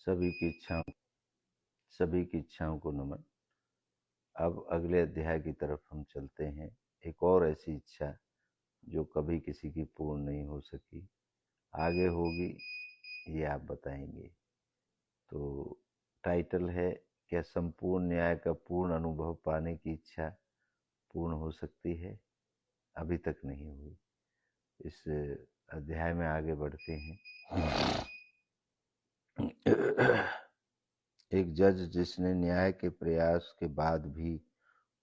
सभी की इच्छाओं को नमन। अब अगले अध्याय की तरफ हम चलते हैं। एक और ऐसी इच्छा जो कभी किसी की पूर्ण नहीं हो सकी, आगे होगी, ये आप बताएंगे। तो टाइटल है, क्या संपूर्ण न्याय का पूर्ण अनुभव पाने की इच्छा पूर्ण हो सकती है? अभी तक नहीं हुई। इस अध्याय में आगे बढ़ते हैं। एक जज जिसने न्याय के प्रयास के बाद भी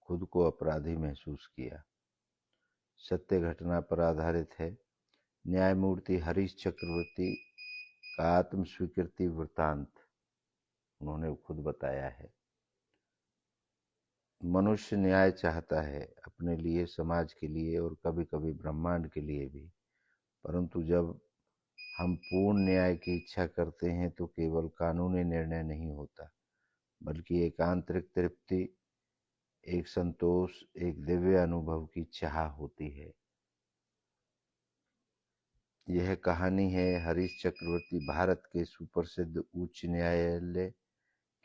खुद को अपराधी महसूस किया। सत्य घटना पर आधारित है। न्यायमूर्ति हरीश चक्रवर्ती का आत्म स्वीकृति वृतांत उन्होंने खुद बताया है। मनुष्य न्याय चाहता है, अपने लिए, समाज के लिए और कभी कभी ब्रह्मांड के लिए भी। परंतु जब हम पूर्ण न्याय की इच्छा करते हैं तो केवल कानूनी निर्णय नहीं होता, बल्कि एक आंतरिक तृप्ति, एक संतोष, एक दिव्य अनुभव की चाह होती है। यह कहानी है हरीश चक्रवर्ती, भारत के सुप्रसिद्ध उच्च न्यायालय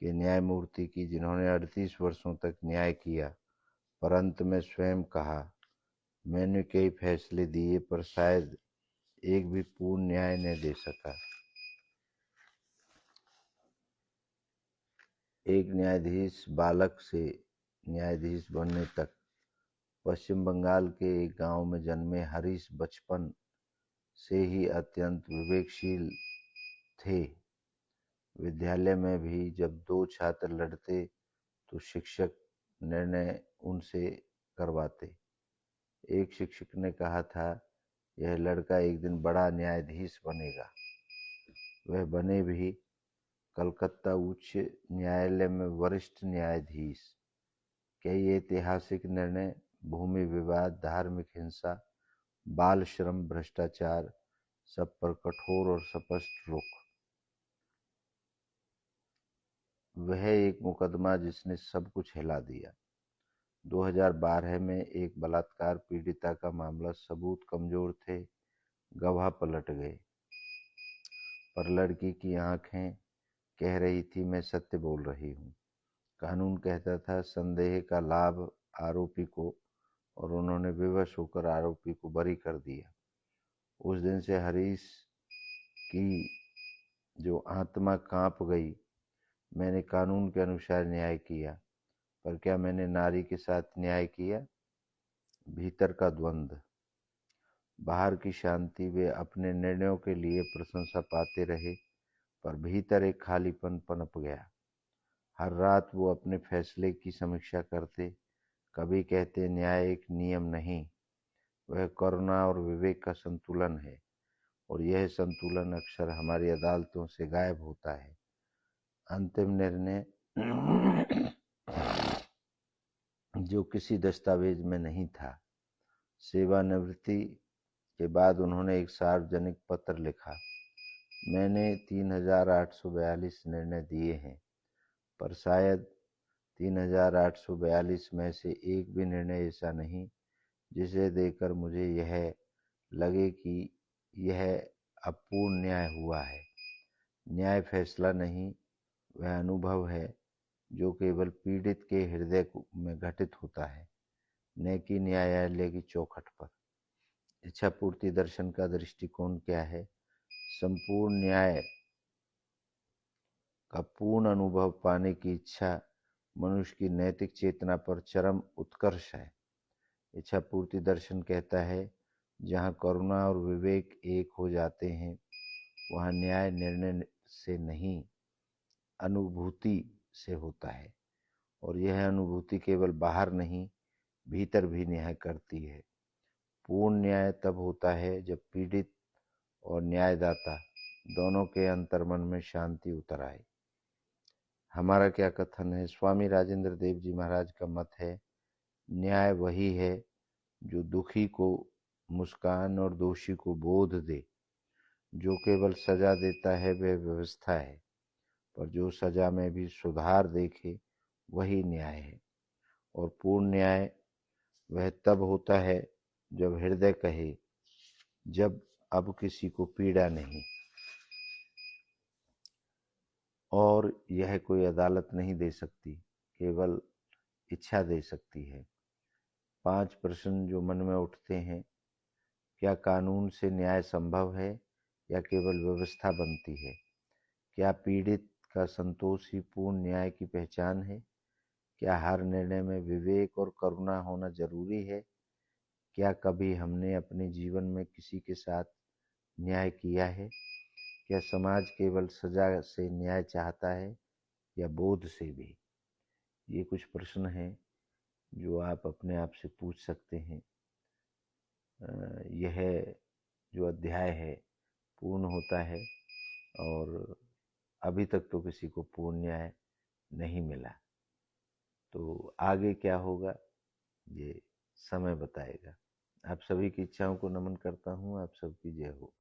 के न्यायमूर्ति की, जिन्होंने 38 वर्षों तक न्याय किया, पर अंत में स्वयं कहा, मैंने कई फैसले दिए पर शायद एक भी पूर्ण न्याय न दे सका। एक न्यायाधीश बालक से न्यायाधीश बनने तक पश्चिम बंगाल के एक गांव में जन्मे हरीश बचपन से ही अत्यंत विवेकशील थे। विद्यालय में भी जब दो छात्र लड़ते तो शिक्षक निर्णय उनसे करवाते। एक शिक्षक ने कहा था, यह लड़का एक दिन बड़ा न्यायाधीश बनेगा। वह बने भी, कलकत्ता उच्च न्यायालय में वरिष्ठ न्यायाधीश। कई ऐतिहासिक निर्णय, भूमि विवाद, धार्मिक हिंसा, बाल श्रम, भ्रष्टाचार, सब पर कठोर और स्पष्ट रुख। वह एक मुकदमा जिसने सब कुछ हिला दिया। 2012 में एक बलात्कार पीड़िता का मामला, सबूत कमजोर थे, गवाह पलट गए, पर लड़की की आंखें कह रही थी, मैं सत्य बोल रही हूँ। कानून कहता था, संदेह का लाभ आरोपी को, और उन्होंने विवश होकर आरोपी को बरी कर दिया। उस दिन से हरीश की जो आत्मा कांप गई। मैंने कानून के अनुसार न्याय किया, पर क्या मैंने नारी के साथ न्याय किया? भीतर का द्वंद्व, बाहर की शांति, वे अपने निर्णयों के लिए प्रशंसा पाते रहे, पर भीतर एक खालीपन पनप गया। हर रात वो अपने फैसले की समीक्षा करते। कभी कहते, न्याय एक नियम नहीं, वह करुणा और विवेक का संतुलन है, और यह संतुलन अक्सर हमारी अदालतों से गायब होता है। अंतिम निर्णय जो किसी दस्तावेज में नहीं था। सेवानिवृत्ति के बाद उन्होंने एक सार्वजनिक पत्र लिखा, मैंने 3842 निर्णय दिए हैं, पर शायद 3842 में से एक भी निर्णय ऐसा नहीं जिसे देकर मुझे यह लगे कि यह अपूर्ण न्याय हुआ है। न्याय फैसला नहीं, वह अनुभव है जो केवल पीड़ित के हृदय में घटित होता है, न कि न्यायालय की चौखट पर। इच्छा पूर्ति दर्शन का दृष्टिकोण क्या है? संपूर्ण न्याय का पूर्ण अनुभव पाने की इच्छा मनुष्य की नैतिक चेतना पर चरम उत्कर्ष है। इच्छा पूर्ति दर्शन कहता है, जहाँ करुणा और विवेक एक हो जाते हैं, वहाँ न्याय निर्णय से नहीं, अनुभूति से होता है, और यह अनुभूति केवल बाहर नहीं, भीतर भी न्याय करती है। पूर्ण न्याय तब होता है जब पीड़ित और न्यायदाता दोनों के अंतर्मन में शांति उतर आए। हमारा क्या कथन है? स्वामी राजेंद्र देव जी महाराज का मत है, न्याय वही है जो दुखी को मुस्कान और दोषी को बोध दे। जो केवल सजा देता है वह व्यवस्था है, पर जो सजा में भी सुधार देखे वही न्याय है। और पूर्ण न्याय वह तब होता है जब हृदय कहे, जब अब किसी को पीड़ा नहीं। और यह कोई अदालत नहीं दे सकती, केवल इच्छा दे सकती है। 5 प्रश्न जो मन में उठते हैं, क्या कानून से न्याय संभव है या केवल व्यवस्था बनती है? क्या पीड़ित का संतोष ही पूर्ण न्याय की पहचान है? क्या हर निर्णय में विवेक और करुणा होना जरूरी है? क्या कभी हमने अपने जीवन में किसी के साथ न्याय किया है? क्या समाज केवल सजा से न्याय चाहता है या बोध से भी? ये कुछ प्रश्न हैं जो आप अपने आप से पूछ सकते हैं। यह जो अध्याय है पूर्ण होता है और अभी तक तो किसी को पूर्ण न्याय नहीं मिला। तो आगे क्या होगा ये समय बताएगा। आप सभी की इच्छाओं को नमन करता हूँ। आप सबकी जय हो।